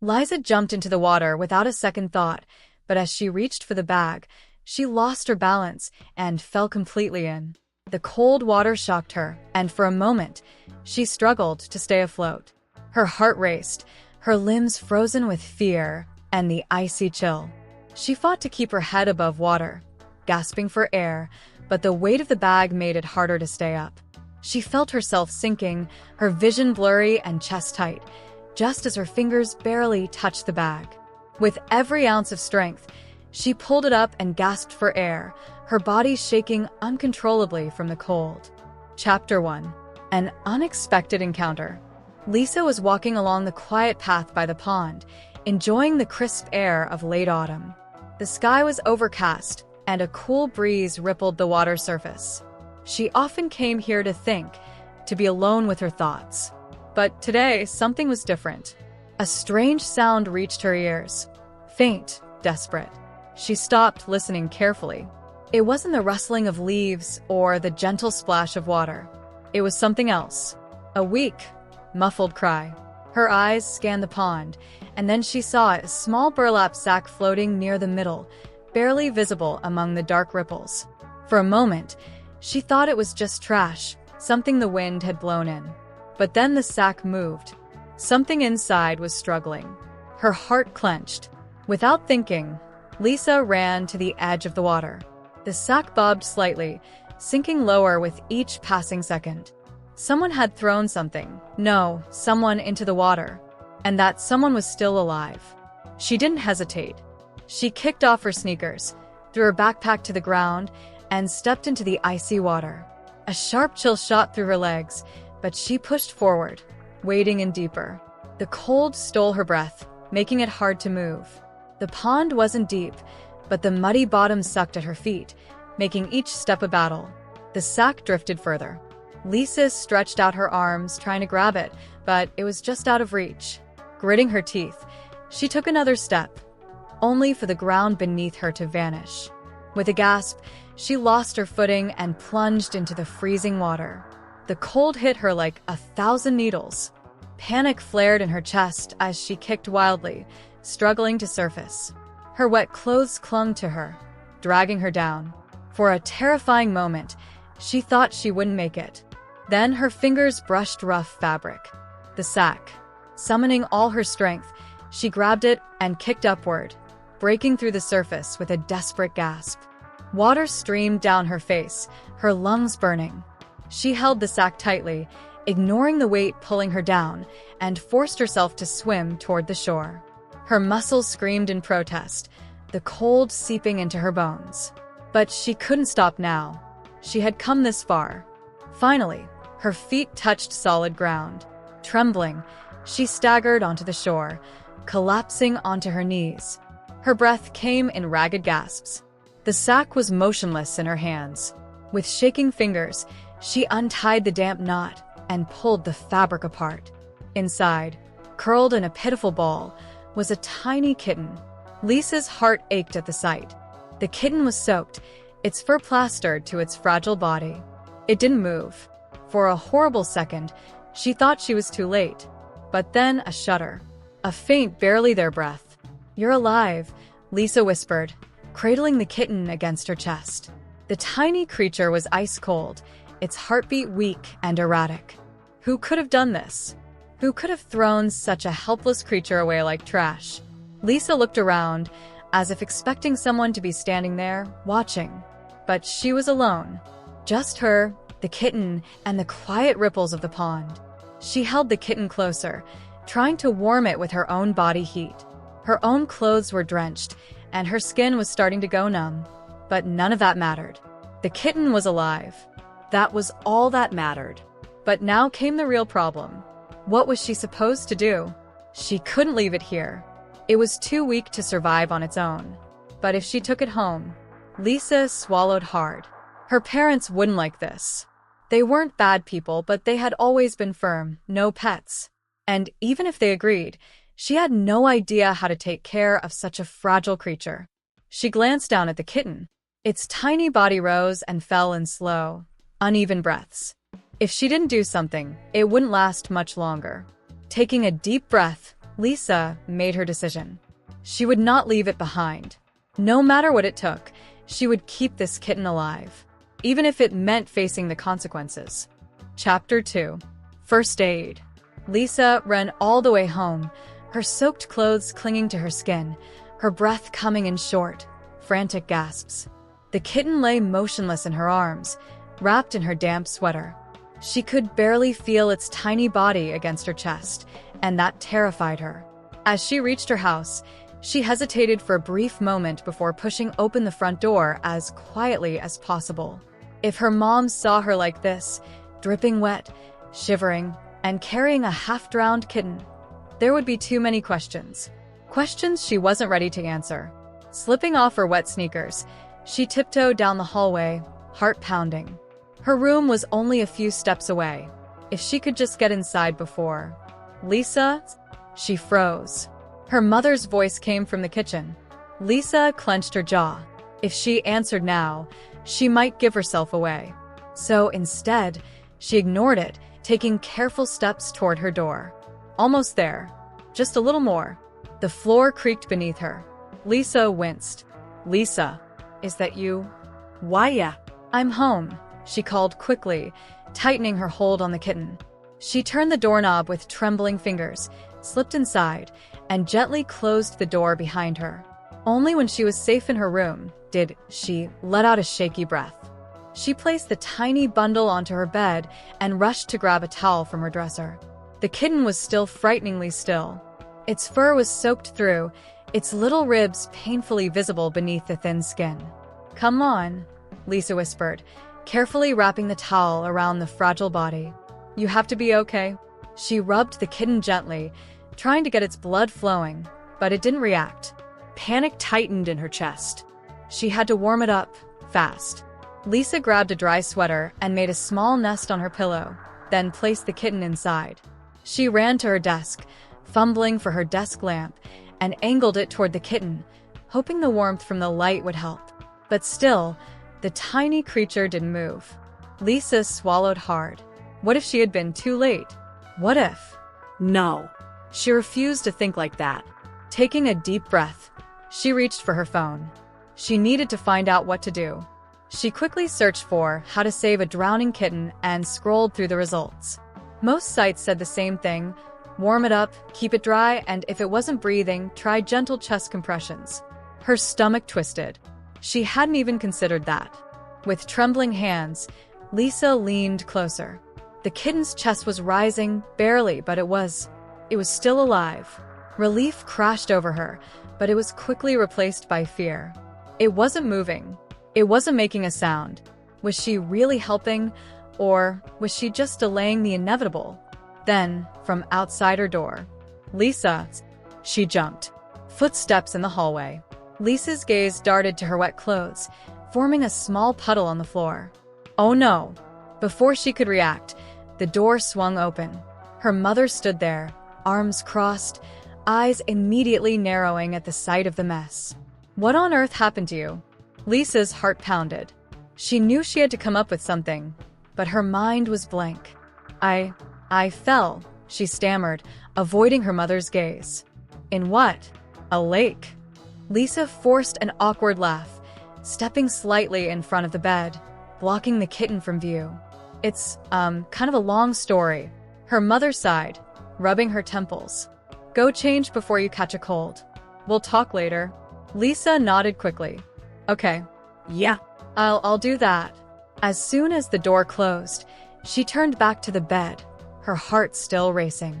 Liza jumped into the water without a second thought, but as she reached for the bag, she lost her balance and fell completely in. The cold water shocked her, and for a moment, she struggled to stay afloat. Her heart raced, her limbs frozen with fear and the icy chill. She fought to keep her head above water, gasping for air, but the weight of the bag made it harder to stay up. She felt herself sinking, her vision blurry and chest tight, just as her fingers barely touched the bag. With every ounce of strength, she pulled it up and gasped for air, her body shaking uncontrollably from the cold. Chapter 1. An Unexpected Encounter. Lisa was walking along the quiet path by the pond, enjoying the crisp air of late autumn. The sky was overcast, and a cool breeze rippled the water surface. She often came here to think, to be alone with her thoughts. But today, something was different. A strange sound reached her ears. Faint, desperate. She stopped, listening carefully. It wasn't the rustling of leaves or the gentle splash of water. It was something else. A weak, muffled cry. Her eyes scanned the pond, and then she saw a small burlap sack floating near the middle, barely visible among the dark ripples. For a moment, she thought it was just trash, something the wind had blown in. But then the sack moved. Something inside was struggling. Her heart clenched. Without thinking, Lisa ran to the edge of the water. The sack bobbed slightly, sinking lower with each passing second. Someone had thrown someone into the water, and that someone was still alive. She didn't hesitate. She kicked off her sneakers, threw her backpack to the ground, and stepped into the icy water. A sharp chill shot through her legs, but she pushed forward, wading in deeper. The cold stole her breath, making it hard to move. The pond wasn't deep, but the muddy bottom sucked at her feet, making each step a battle. The sack drifted further. Lisa stretched out her arms, trying to grab it, but it was just out of reach. Gritting her teeth, she took another step, only for the ground beneath her to vanish. With a gasp, she lost her footing and plunged into the freezing water. The cold hit her like 1,000 needles. Panic flared in her chest as she kicked wildly, struggling to surface. Her wet clothes clung to her, dragging her down. For a terrifying moment, she thought she wouldn't make it. Then her fingers brushed rough fabric. The sack. Summoning all her strength, she grabbed it and kicked upward, breaking through the surface with a desperate gasp. Water streamed down her face, her lungs burning. She held the sack tightly, ignoring the weight pulling her down, and forced herself to swim toward the shore. Her muscles screamed in protest, the cold seeping into her bones. But she couldn't stop now. She had come this far. Finally, her feet touched solid ground. Trembling, she staggered onto the shore, collapsing onto her knees. Her breath came in ragged gasps. The sack was motionless in her hands. With shaking fingers, she untied the damp knot and pulled the fabric apart. Inside, curled in a pitiful ball, was a tiny kitten. Lisa's heart ached at the sight. The kitten was soaked, its fur plastered to its fragile body. It didn't move. For a horrible second, she thought she was too late. But then a shudder. A faint, barely there breath. "You're alive," Lisa whispered, cradling the kitten against her chest. The tiny creature was ice cold, its heartbeat weak and erratic. Who could have done this? Who could have thrown such a helpless creature away like trash? Lisa looked around, as if expecting someone to be standing there, watching. But she was alone. Just her, the kitten, and the quiet ripples of the pond. She held the kitten closer, trying to warm it with her own body heat. Her own clothes were drenched, and her skin was starting to go numb. But none of that mattered. The kitten was alive. That was all that mattered. But now came the real problem. What was she supposed to do? She couldn't leave it here. It was too weak to survive on its own. But if she took it home, Lisa swallowed hard. Her parents wouldn't like this. They weren't bad people, but they had always been firm, no pets. And even if they agreed, she had no idea how to take care of such a fragile creature. She glanced down at the kitten. Its tiny body rose and fell in slow, uneven breaths. If she didn't do something, it wouldn't last much longer. Taking a deep breath, Lisa made her decision. She would not leave it behind. No matter what it took, she would keep this kitten alive, even if it meant facing the consequences. Chapter 2. First Aid. Lisa ran all the way home, her soaked clothes clinging to her skin, her breath coming in short, frantic gasps. The kitten lay motionless in her arms, wrapped in her damp sweater. She could barely feel its tiny body against her chest, and that terrified her. As she reached her house, she hesitated for a brief moment before pushing open the front door as quietly as possible. If her mom saw her like this, dripping wet, shivering, and carrying a half-drowned kitten, there would be too many questions. Questions she wasn't ready to answer. Slipping off her wet sneakers, she tiptoed down the hallway, heart pounding. Her room was only a few steps away. If she could just get inside before. Lisa? She froze. Her mother's voice came from the kitchen. Lisa clenched her jaw. If she answered now, she might give herself away. So instead, she ignored it, taking careful steps toward her door. Almost there. Just a little more. The floor creaked beneath her. Lisa winced. Lisa, is that you? Why, yeah. I'm home, she called quickly, tightening her hold on the kitten. She turned the doorknob with trembling fingers, slipped inside, and gently closed the door behind her. Only when she was safe in her room did she let out a shaky breath. She placed the tiny bundle onto her bed and rushed to grab a towel from her dresser. The kitten was still frighteningly still. Its fur was soaked through, its little ribs painfully visible beneath the thin skin. Come on, Lisa whispered, carefully wrapping the towel around the fragile body. You have to be okay. She rubbed the kitten gently, trying to get its blood flowing, but it didn't react. Panic tightened in her chest. She had to warm it up, fast. Lisa grabbed a dry sweater and made a small nest on her pillow, then placed the kitten inside. She ran to her desk, fumbling for her desk lamp, and angled it toward the kitten, hoping the warmth from the light would help. But still, the tiny creature didn't move. Lisa swallowed hard. What if she had been too late? What if? No. She refused to think like that. Taking a deep breath, she reached for her phone. She needed to find out what to do. She quickly searched for how to save a drowning kitten and scrolled through the results. Most sites said the same thing: warm it up, keep it dry, and if it wasn't breathing, try gentle chest compressions. Her stomach twisted. She hadn't even considered that. With trembling hands, Lisa leaned closer. The kitten's chest was rising, barely, but it was still alive. Relief crashed over her, but it was quickly replaced by fear. It wasn't moving. It wasn't making a sound. Was she really helping, or was she just delaying the inevitable? Then, from outside her door, Lisa, she jumped. Footsteps in the hallway. Lisa's gaze darted to her wet clothes, forming a small puddle on the floor. Oh no! Before she could react, the door swung open. Her mother stood there, arms crossed, eyes immediately narrowing at the sight of the mess. What on earth happened to you? Lisa's heart pounded. She knew she had to come up with something, but her mind was blank. I fell, she stammered, avoiding her mother's gaze. In what? A lake? Lisa forced an awkward laugh, stepping slightly in front of the bed, blocking the kitten from view. It's, kind of a long story. Her mother sighed, rubbing her temples. Go change before you catch a cold. We'll talk later. Lisa nodded quickly. Okay. Yeah. I'll do that. As soon as the door closed, she turned back to the bed, her heart still racing.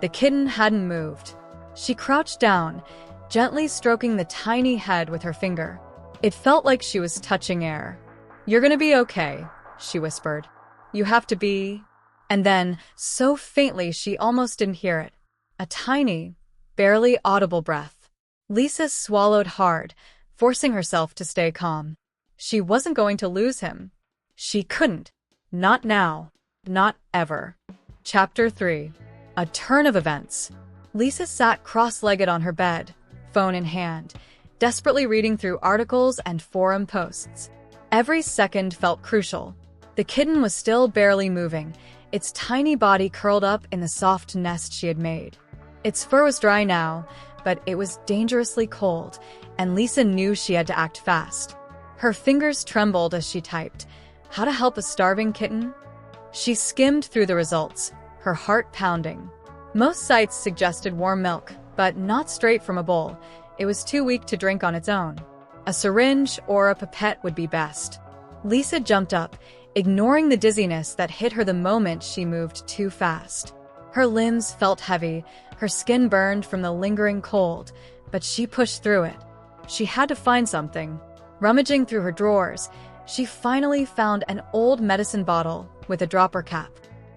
The kitten hadn't moved. She crouched down, gently stroking the tiny head with her finger. It felt like she was touching air. You're gonna be okay, she whispered. You have to be... And then, so faintly she almost didn't hear it, a tiny, barely audible breath. Lisa swallowed hard, forcing herself to stay calm. She wasn't going to lose him. She couldn't. Not now. Not ever. Chapter 3. A turn of events. Lisa sat cross-legged on her bed, phone in hand, desperately reading through articles and forum posts. Every second felt crucial. The kitten was still barely moving, its tiny body curled up in the soft nest she had made. Its fur was dry now, but it was dangerously cold, and Lisa knew she had to act fast. Her fingers trembled as she typed, "How to help a starving kitten?" She skimmed through the results, her heart pounding. Most sites suggested warm milk, but not straight from a bowl. It was too weak to drink on its own. A syringe or a pipette would be best. Lisa jumped up, ignoring the dizziness that hit her the moment she moved too fast. Her limbs felt heavy, her skin burned from the lingering cold, but she pushed through it. She had to find something. Rummaging through her drawers, she finally found an old medicine bottle with a dropper cap.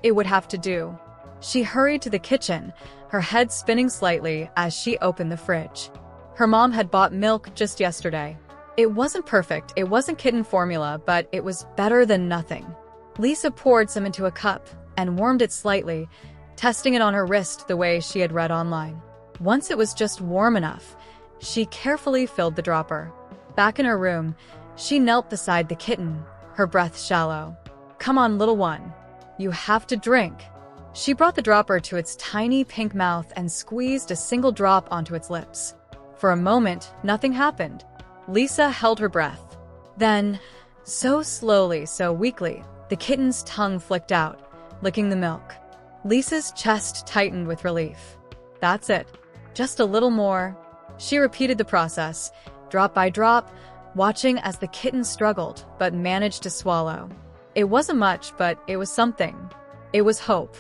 It would have to do. She hurried to the kitchen, her head spinning slightly as she opened the fridge. Her mom had bought milk just yesterday. It wasn't perfect, it wasn't kitten formula, but it was better than nothing. Lisa poured some into a cup and warmed it slightly, testing it on her wrist the way she had read online. Once it was just warm enough, she carefully filled the dropper. Back in her room, she knelt beside the kitten, her breath shallow. "Come on, little one. You have to drink." She brought the dropper to its tiny pink mouth and squeezed a single drop onto its lips. For a moment, nothing happened. Lisa held her breath. Then, so slowly, so weakly, the kitten's tongue flicked out, licking the milk. Lisa's chest tightened with relief. That's it. Just a little more. She repeated the process, drop by drop, watching as the kitten struggled but managed to swallow. It wasn't much, but it was something. It was hope.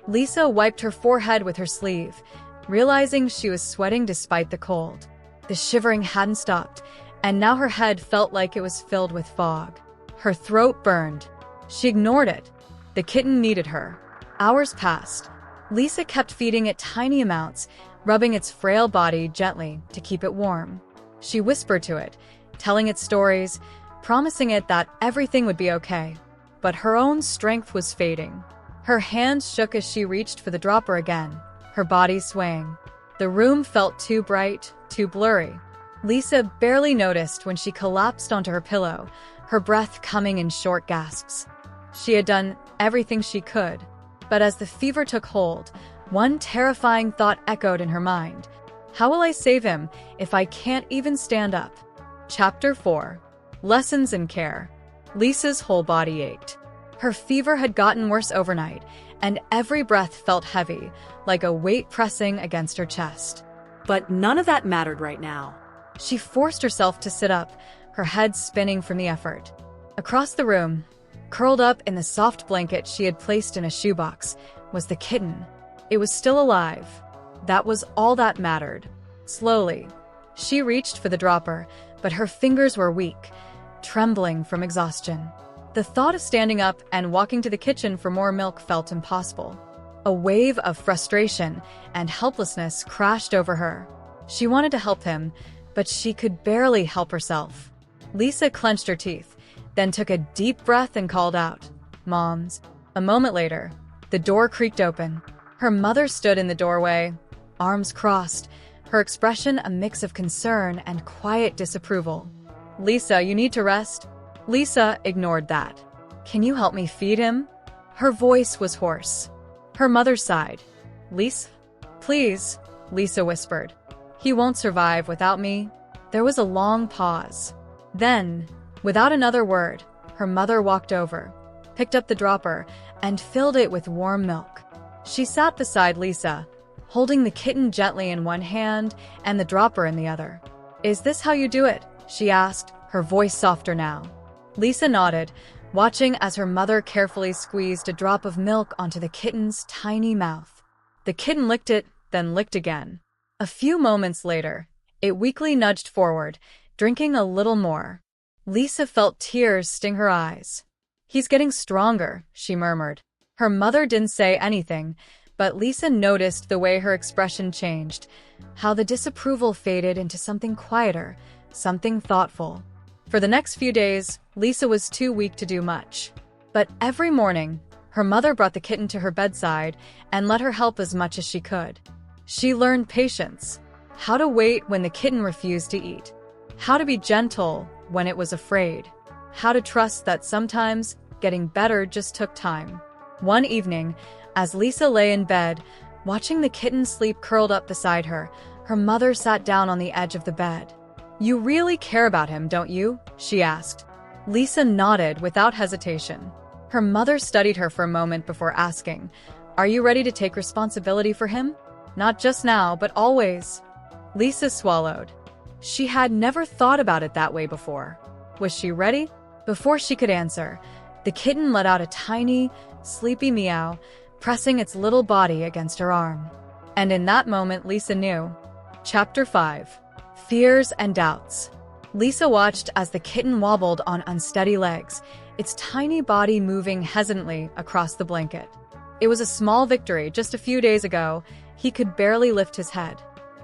Lisa wiped her forehead with her sleeve, realizing she was sweating despite the cold. The shivering hadn't stopped, and now her head felt like it was filled with fog. Her throat burned. She ignored it. The kitten needed her. Hours passed. Lisa kept feeding it tiny amounts, rubbing its frail body gently to keep it warm. She whispered to it, telling it stories, promising it that everything would be okay. But her own strength was fading. Her hands shook as she reached for the dropper again, her body swaying. The room felt too bright, too blurry. Lisa barely noticed when she collapsed onto her pillow, her breath coming in short gasps. She had done everything she could, but as the fever took hold, one terrifying thought echoed in her mind. How will I save him if I can't even stand up? Chapter 4. Lessons in Care. Lisa's whole body ached. Her fever had gotten worse overnight, and every breath felt heavy, like a weight pressing against her chest. But none of that mattered right now. She forced herself to sit up, her head spinning from the effort. Across the room, curled up in the soft blanket she had placed in a shoebox, was the kitten. It was still alive. That was all that mattered. Slowly, she reached for the dropper, but her fingers were weak, trembling from exhaustion. The thought of standing up and walking to the kitchen for more milk felt impossible. A wave of frustration and helplessness crashed over her. She wanted to help him, but she could barely help herself. Lisa clenched her teeth, then took a deep breath and called out, "Moms." A moment later, the door creaked open. Her mother stood in the doorway, arms crossed, her expression a mix of concern and quiet disapproval. "Lisa, you need to rest." Lisa ignored that. "Can you help me feed him?" Her voice was hoarse. Her mother sighed. "Lisa, please," Lisa whispered. "He won't survive without me." There was a long pause. Then, without another word, her mother walked over, picked up the dropper, and filled it with warm milk. She sat beside Lisa, holding the kitten gently in one hand and the dropper in the other. "Is this how you do it?" she asked, her voice softer now. Lisa nodded, watching as her mother carefully squeezed a drop of milk onto the kitten's tiny mouth. The kitten licked it, then licked again. A few moments later, it weakly nudged forward, drinking a little more. Lisa felt tears sting her eyes. "He's getting stronger," she murmured. Her mother didn't say anything, but Lisa noticed the way her expression changed, how the disapproval faded into something quieter, something thoughtful. For the next few days, Lisa was too weak to do much. But every morning, her mother brought the kitten to her bedside and let her help as much as she could. She learned patience, how to wait when the kitten refused to eat, how to be gentle when it was afraid, how to trust that sometimes getting better just took time. One evening, as Lisa lay in bed, Watching the kitten sleep curled up beside her, her mother sat down on the edge of the bed. "You really care about him, don't you?" she asked. Lisa nodded without hesitation. Her mother studied her for a moment before asking, "Are you ready to take responsibility for him? Not just now, but always." Lisa swallowed. She had never thought about it that way before. Was she ready? Before she could answer, the kitten let out a tiny, sleepy meow, pressing its little body against her arm. And in that moment, Lisa knew. Chapter 5. Fears and Doubts. Lisa watched as the kitten wobbled on unsteady legs, its tiny body moving hesitantly across the blanket. It was a small victory. Just a few days ago, he could barely lift his head.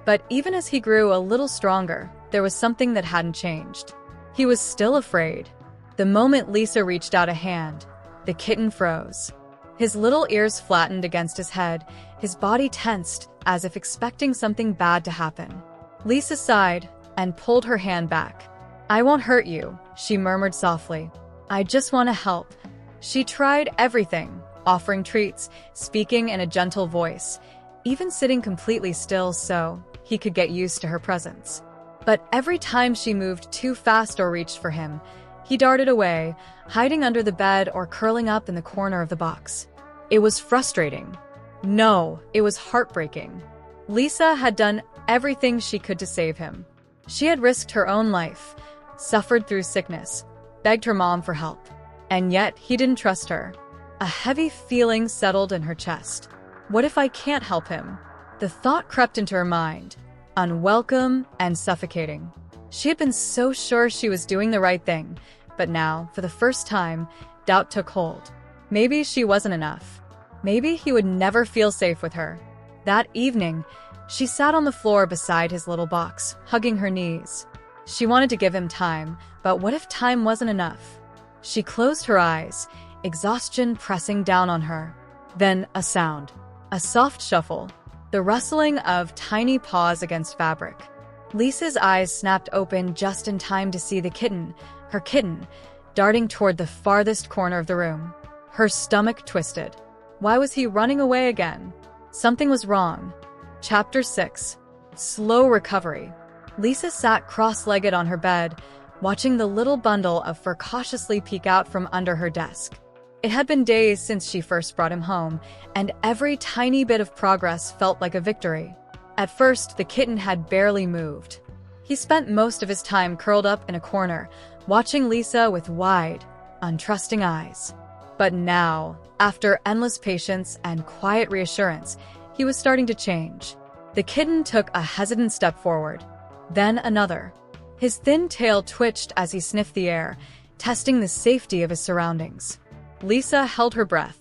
But even as he grew a little stronger, there was something that hadn't changed. He was still afraid. The moment Lisa reached out a hand, the kitten froze. His little ears flattened against his head, his body tensed as if expecting something bad to happen. Lisa sighed and pulled her hand back. "I won't hurt you," she murmured softly. "I just want to help." She tried everything, offering treats, speaking in a gentle voice, even sitting completely still so he could get used to her presence. But every time she moved too fast or reached for him, he darted away, hiding under the bed or curling up in the corner of the box. It was frustrating. No, it was heartbreaking. Lisa had done everything she could to save him. She had risked her own life, suffered through sickness, begged her mom for help. And yet, he didn't trust her. A heavy feeling settled in her chest. What if I can't help him? The thought crept into her mind, unwelcome and suffocating. She had been so sure she was doing the right thing, but now, for the first time, doubt took hold. Maybe she wasn't enough. Maybe he would never feel safe with her. That evening, she sat on the floor beside his little box, hugging her knees. She wanted to give him time, but what if time wasn't enough? She closed her eyes, exhaustion pressing down on her. Then a sound. A soft shuffle. The rustling of tiny paws against fabric. Lisa's eyes snapped open just in time to see the kitten, her kitten, darting toward the farthest corner of the room. Her stomach twisted. Why was he running away again? Something was wrong. Chapter 6. Slow Recovery. Lisa sat cross-legged on her bed, watching the little bundle of fur cautiously peek out from under her desk. It had been days since she first brought him home, and every tiny bit of progress felt like a victory. At first, the kitten had barely moved. He spent most of his time curled up in a corner, watching Lisa with wide, untrusting eyes. But now, after endless patience and quiet reassurance, he was starting to change. The kitten took a hesitant step forward, then another. His thin tail twitched as he sniffed the air, testing the safety of his surroundings. Lisa held her breath.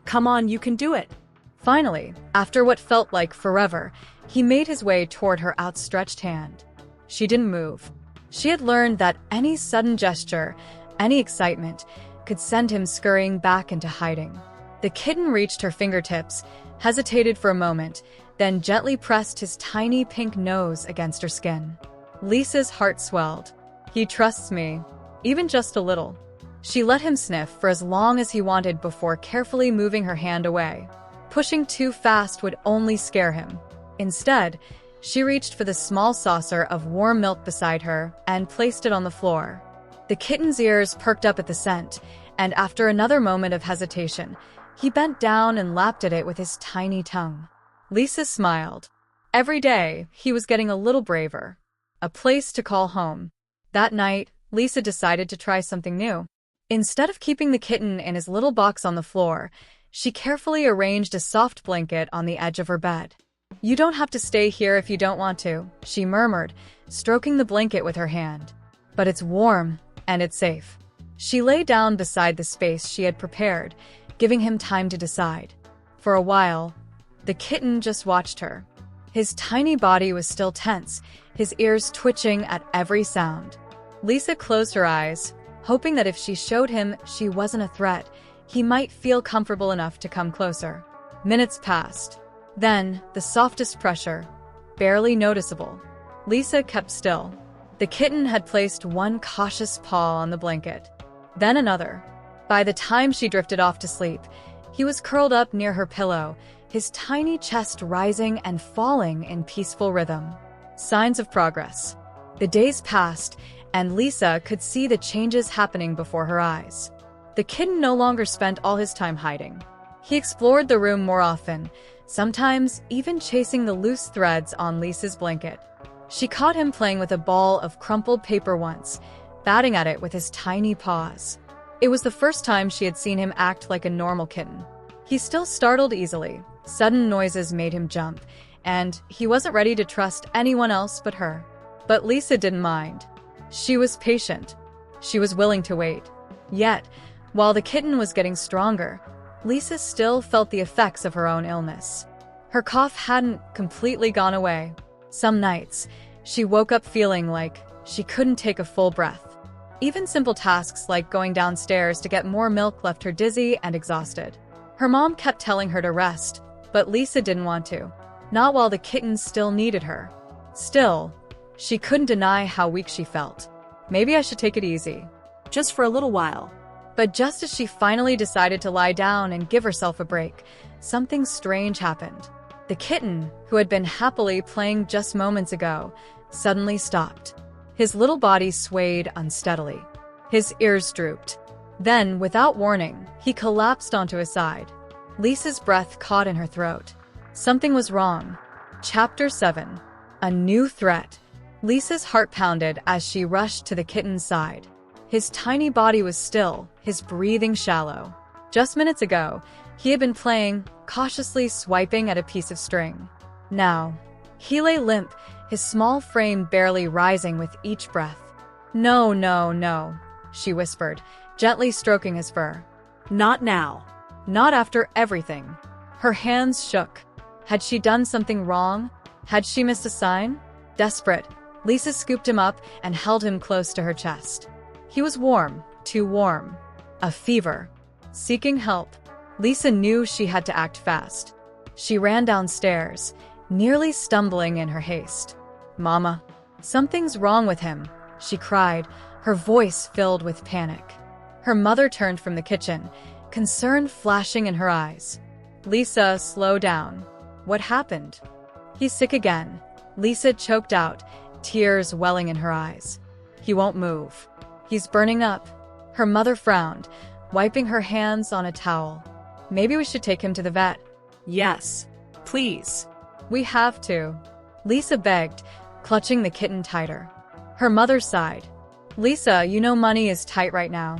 Come on, you can do it. Finally, after what felt like forever, he made his way toward her outstretched hand. She didn't move. She had learned that any sudden gesture, any excitement, could send him scurrying back into hiding. The kitten reached her fingertips, hesitated for a moment, then gently pressed his tiny pink nose against her skin. Lisa's heart swelled. He trusts me, even just a little. She let him sniff for as long as he wanted before carefully moving her hand away. Pushing too fast would only scare him. Instead, she reached for the small saucer of warm milk beside her and placed it on the floor. The kitten's ears perked up at the scent, and after another moment of hesitation, he bent down and lapped at it with his tiny tongue. Lisa smiled. Every day, he was getting a little braver. A place to call home. That night, Lisa decided to try something new. Instead of keeping the kitten in his little box on the floor, she carefully arranged a soft blanket on the edge of her bed. "You don't have to stay here if you don't want to," she murmured, stroking the blanket with her hand. "But it's warm, and it's safe." She lay down beside the space she had prepared, giving him time to decide. For a while, the kitten just watched her. His tiny body was still tense, his ears twitching at every sound. Lisa closed her eyes, hoping that if she showed him she wasn't a threat, he might feel comfortable enough to come closer. Minutes passed. Then, the softest pressure, barely noticeable. Lisa kept still. The kitten had placed one cautious paw on the blanket, then another. By the time she drifted off to sleep, He was curled up near her pillow, his tiny chest rising and falling in peaceful rhythm. Signs of progress. The days passed, and Lisa could see the changes happening before her eyes. The kitten no longer spent all his time hiding. He explored the room more often, sometimes even chasing the loose threads on Lisa's blanket. She caught him playing with a ball of crumpled paper once, batting at it with his tiny paws. It was the first time she had seen him act like a normal kitten. He still startled easily. Sudden noises made him jump, and he wasn't ready to trust anyone else but her. But Lisa didn't mind. She was patient. She was willing to wait. Yet, while the kitten was getting stronger, Lisa still felt the effects of her own illness. Her cough hadn't completely gone away. Some nights, she woke up feeling like she couldn't take a full breath. Even simple tasks like going downstairs to get more milk left her dizzy and exhausted. Her mom kept telling her to rest, but Lisa didn't want to. Not while the kitten still needed her. Still, she couldn't deny how weak she felt. Maybe I should take it easy. Just for a little while. But just as she finally decided to lie down and give herself a break, something strange happened. The kitten, who had been happily playing just moments ago, suddenly stopped. His little body swayed unsteadily. His ears drooped. Then, without warning, he collapsed onto his side. Lisa's breath caught in her throat. Something was wrong. Chapter 7. A New Threat. Lisa's heart pounded as she rushed to the kitten's side. His tiny body was still, his breathing shallow. Just minutes ago, he had been playing, cautiously swiping at a piece of string. Now, he lay limp, his small frame barely rising with each breath. "No, no, no," she whispered, gently stroking his fur. Not now. Not after everything. Her hands shook. Had she done something wrong? Had she missed a sign? Desperate, Lisa scooped him up and held him close to her chest. He was warm, too warm. A fever. Seeking help, Lisa knew she had to act fast. She ran downstairs, nearly stumbling in her haste. "Mama, something's wrong with him," she cried, her voice filled with panic. Her mother turned from the kitchen, concern flashing in her eyes. "Lisa, slow down. What happened?" "He's sick again," Lisa choked out, tears welling in her eyes. "He won't move. He's burning up." Her mother frowned, wiping her hands on a towel. "Maybe we should take him to the vet." Yes. Please. "We have to," Lisa begged, clutching the kitten tighter. Her mother sighed. "Lisa, you know money is tight right now."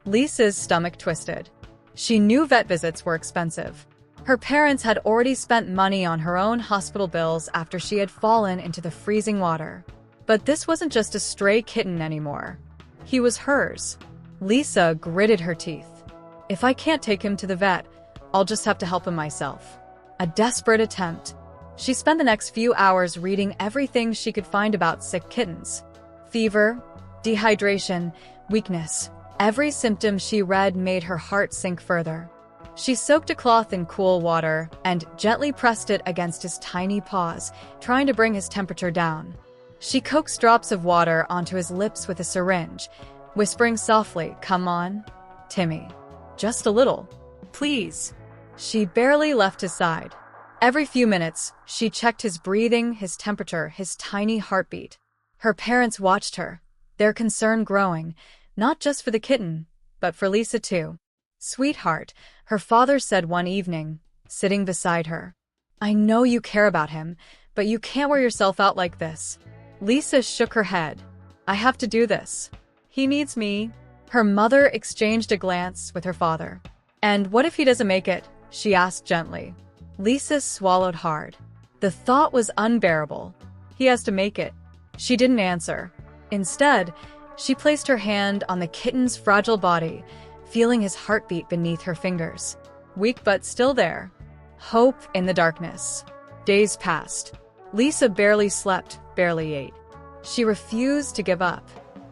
Lisa's stomach twisted. She knew vet visits were expensive. Her parents had already spent money on her own hospital bills after she had fallen into the freezing water. But this wasn't just a stray kitten anymore. He was hers. Lisa gritted her teeth. "If I can't take him to the vet, I'll just have to help him myself." A desperate attempt. She spent the next few hours reading everything she could find about sick kittens. Fever, dehydration, weakness. Every symptom she read made her heart sink further. She soaked a cloth in cool water and gently pressed it against his tiny paws, trying to bring his temperature down. She coaxed drops of water onto his lips with a syringe, whispering softly, "Come on, Timmy. Just a little. Please." She barely left his side. Every few minutes, she checked his breathing, his temperature, his tiny heartbeat. Her parents watched her, their concern growing, not just for the kitten, but for Lisa too. "Sweetheart," her father said one evening, sitting beside her. "I know you care about him, but you can't wear yourself out like this." Lisa shook her head. "I have to do this. He needs me." Her mother exchanged a glance with her father. "And what if he doesn't make it?" she asked gently. Lisa swallowed hard. The thought was unbearable. "He has to make it." She didn't answer. Instead, she placed her hand on the kitten's fragile body, feeling his heartbeat beneath her fingers. Weak but still there. Hope in the darkness. Days passed. Lisa barely slept, barely ate. She refused to give up.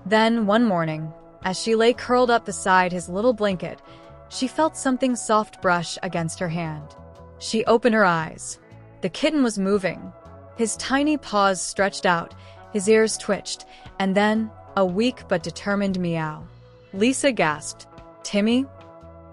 Then, one morning, as she lay curled up beside his little blanket, she felt something soft brush against her hand. She opened her eyes. The kitten was moving. His tiny paws stretched out, his ears twitched, and then a weak but determined meow. Lisa gasped. "Timmy?"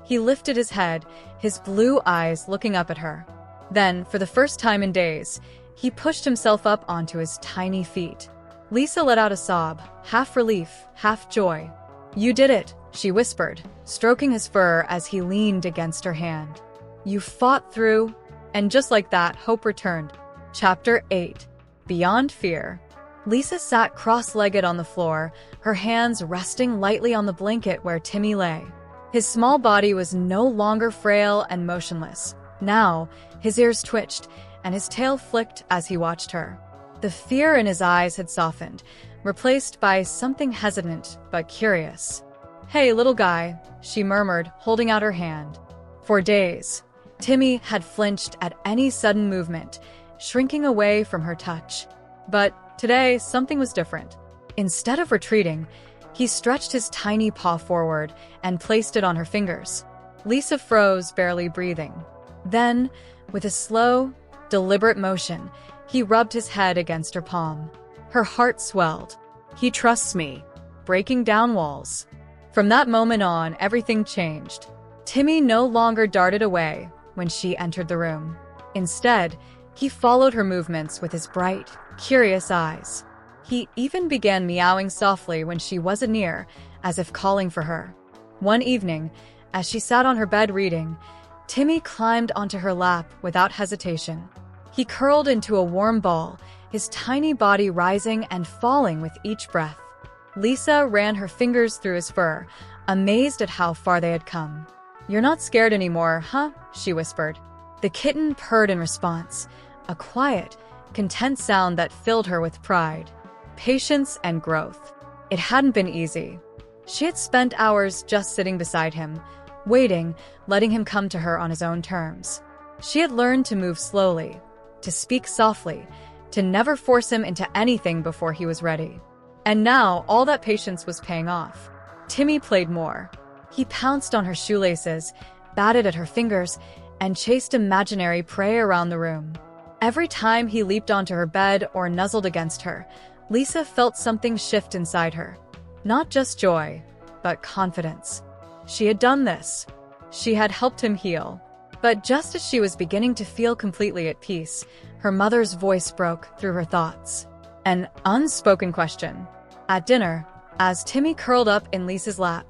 He lifted his head, his blue eyes looking up at her. Then, for the first time in days, he pushed himself up onto his tiny feet. Lisa let out a sob, half relief, half joy. "You did it," she whispered, stroking his fur as he leaned against her hand. "You fought through," and just like that, hope returned. Chapter 8. Beyond Fear. Lisa sat cross-legged on the floor, her hands resting lightly on the blanket where Timmy lay. His small body was no longer frail and motionless. Now, his ears twitched, and his tail flicked as he watched her. The fear in his eyes had softened, replaced by something hesitant but curious. "Hey, little guy," she murmured, holding out her hand. For days, Timmy had flinched at any sudden movement, shrinking away from her touch. But today, something was different. Instead of retreating, he stretched his tiny paw forward and placed it on her fingers. Lisa froze, barely breathing. Then, with a slow, deliberate motion, he rubbed his head against her palm. Her heart swelled. He trusts me. Breaking down walls. From that moment on, everything changed. Timmy no longer darted away when she entered the room. Instead, he followed her movements with his bright, curious eyes. He even began meowing softly when she wasn't near, as if calling for her. One evening, as she sat on her bed reading, Timmy climbed onto her lap without hesitation. He curled into a warm ball, his tiny body rising and falling with each breath. Lisa ran her fingers through his fur, amazed at how far they had come. "You're not scared anymore, huh?" she whispered. The kitten purred in response, a quiet, content sound that filled her with pride, patience, and growth. It hadn't been easy. She had spent hours just sitting beside him, waiting, letting him come to her on his own terms. She had learned to move slowly, to speak softly, to never force him into anything before he was ready. And now, all that patience was paying off. Timmy played more. He pounced on her shoelaces, batted at her fingers, and chased imaginary prey around the room. Every time he leaped onto her bed or nuzzled against her, Lisa felt something shift inside her. Not just joy, but confidence. She had done this. She had helped him heal. But just as she was beginning to feel completely at peace, her mother's voice broke through her thoughts. An unspoken question. At dinner, as Timmy curled up in Lisa's lap,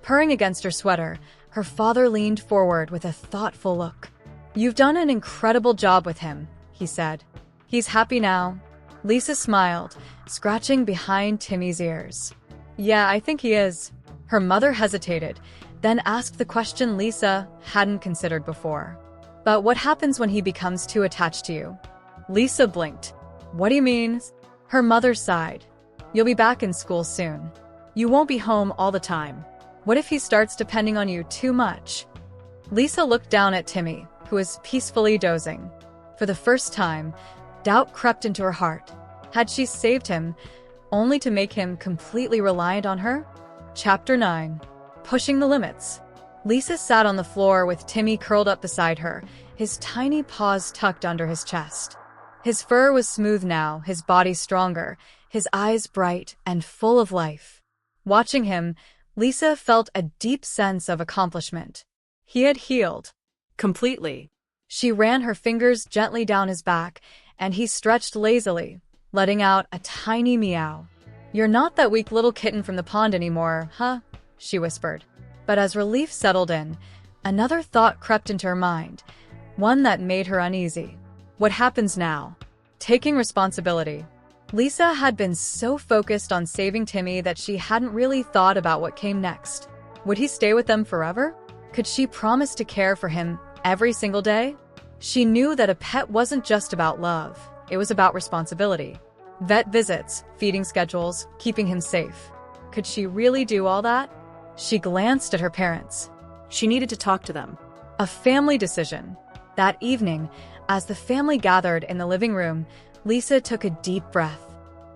purring against her sweater, her father leaned forward with a thoughtful look. "You've done an incredible job with him," he said. "He's happy now?" Lisa smiled, scratching behind Timmy's ears. "Yeah, I think he is." Her mother hesitated, then asked the question Lisa hadn't considered before. "But what happens when he becomes too attached to you?" Lisa blinked. "What do you mean?" Her mother sighed. "You'll be back in school soon. You won't be home all the time. What if he starts depending on you too much?" Lisa looked down at Timmy, who was peacefully dozing. For the first time, doubt crept into her heart. Had she saved him, only to make him completely reliant on her? Chapter 9. Pushing the limits. Lisa sat on the floor with Timmy curled up beside her, his tiny paws tucked under his chest. His fur was smooth now, his body stronger, his eyes bright and full of life. Watching him, Lisa felt a deep sense of accomplishment. He had healed. Completely. She ran her fingers gently down his back, and he stretched lazily, letting out a tiny meow. "You're not that weak little kitten from the pond anymore, huh?" she whispered. But as relief settled in, another thought crept into her mind, one that made her uneasy. What happens now? Taking responsibility. Lisa had been so focused on saving Timmy that she hadn't really thought about what came next. Would he stay with them forever? Could she promise to care for him every single day? She knew that a pet wasn't just about love, it was about responsibility. Vet visits, feeding schedules, keeping him safe. Could she really do all that? She glanced at her parents. She needed to talk to them. A family decision. That evening, as the family gathered in the living room, Lisa took a deep breath.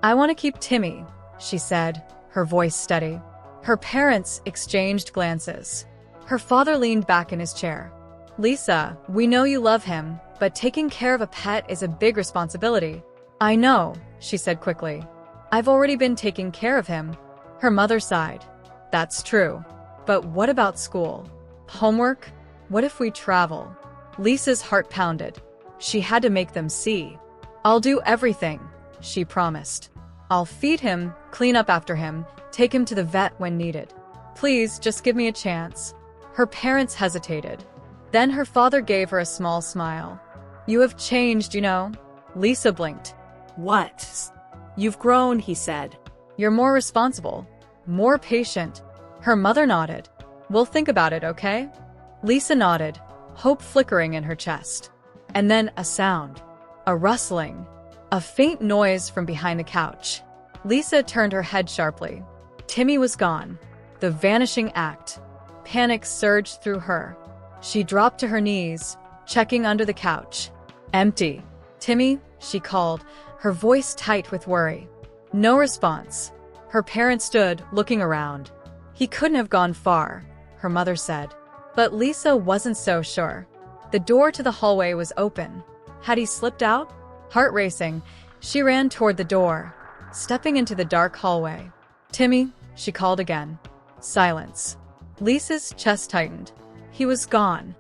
"I want to keep Timmy," she said, her voice steady. Her parents exchanged glances. Her father leaned back in his chair. "Lisa, we know you love him, but taking care of a pet is a big responsibility." "I know," she said quickly. "I've already been taking care of him." Her mother sighed. "That's true. But what about school?" Homework? What if we travel? Lisa's heart pounded. She had to make them see. I'll do everything, she promised. I'll feed him, clean up after him, take him to the vet when needed. Please, just give me a chance. Her parents hesitated. Then her father gave her a small smile. You have changed, you know. Lisa blinked. What? You've grown, he said. You're more responsible, more patient. Her mother nodded. We'll think about it, okay? Lisa nodded, hope flickering in her chest. And then a sound. A rustling. A faint noise from behind the couch. Lisa turned her head sharply. Timmy was gone. The vanishing act. Panic surged through her. She dropped to her knees, checking under the couch. Empty. Timmy, she called, her voice tight with worry. No response. Her parents stood, looking around. He couldn't have gone far, her mother said. But Lisa wasn't so sure. The door to the hallway was open. Had he slipped out? Heart racing, she ran toward the door, stepping into the dark hallway. Timmy, she called again. Silence. Lisa's chest tightened. He was gone.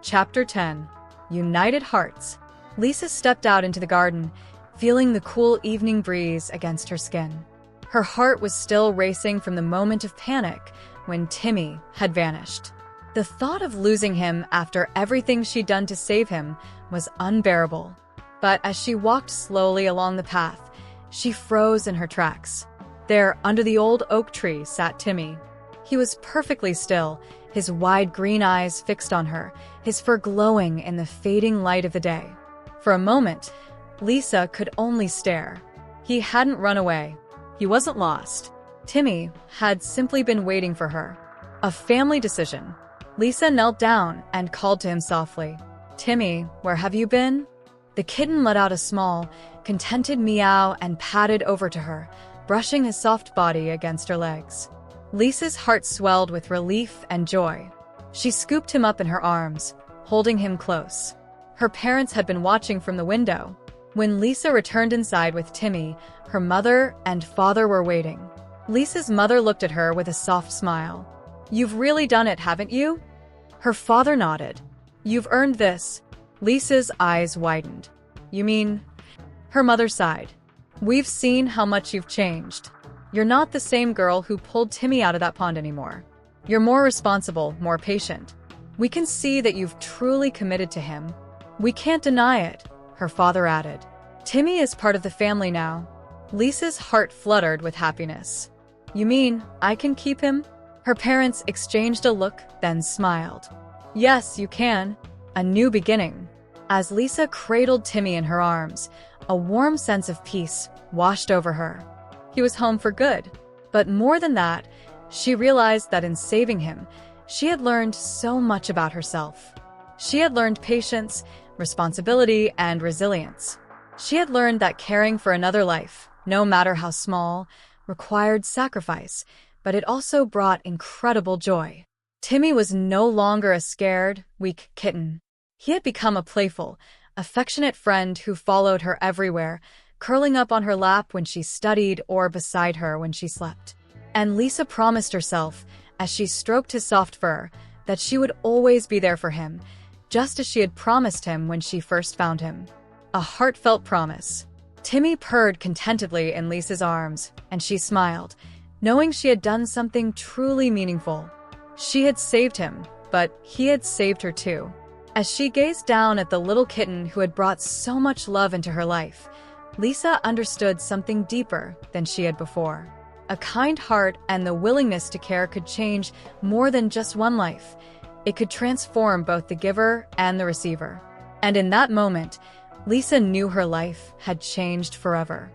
Chapter 10. United Hearts. Lisa stepped out into the garden, feeling the cool evening breeze against her skin. Her heart was still racing from the moment of panic when Timmy had vanished. The thought of losing him after everything she'd done to save him was unbearable. But as she walked slowly along the path, she froze in her tracks. There, under the old oak tree, sat Timmy. He was perfectly still, his wide green eyes fixed on her, his fur glowing in the fading light of the day. For a moment, Lisa could only stare. He hadn't run away. He wasn't lost. Timmy had simply been waiting for her. A family decision. Lisa knelt down and called to him softly. Timmy, where have you been? The kitten let out a small, contented meow and padded over to her, brushing his soft body against her legs. Lisa's heart swelled with relief and joy. She scooped him up in her arms, holding him close. Her parents had been watching from the window. When Lisa returned inside with Timmy, her mother and father were waiting. Lisa's mother looked at her with a soft smile. You've really done it, haven't you? Her father nodded. You've earned this. Lisa's eyes widened. You mean? Her mother sighed. We've seen how much you've changed. You're not the same girl who pulled Timmy out of that pond anymore. You're more responsible, more patient. We can see that you've truly committed to him. We can't deny it, her father added. Timmy is part of the family now. Lisa's heart fluttered with happiness. You mean I can keep him? Her parents exchanged a look, then smiled. Yes, you can. A new beginning. As Lisa cradled Timmy in her arms, a warm sense of peace washed over her. He was home for good. But more than that, she realized that in saving him, she had learned so much about herself. She had learned patience, responsibility, and resilience. She had learned that caring for another life, no matter how small, required sacrifice, but it also brought incredible joy. Timmy was no longer a scared, weak kitten. He had become a playful, affectionate friend who followed her everywhere, curling up on her lap when she studied or beside her when she slept. And Lisa promised herself, as she stroked his soft fur, that she would always be there for him, just as she had promised him when she first found him. A heartfelt promise. Timmy purred contentedly in Lisa's arms, and she smiled, knowing she had done something truly meaningful. She had saved him, but he had saved her too. As she gazed down at the little kitten who had brought so much love into her life, Lisa understood something deeper than she had before. A kind heart and the willingness to care could change more than just one life. It could transform both the giver and the receiver. And in that moment, Lisa knew her life had changed forever.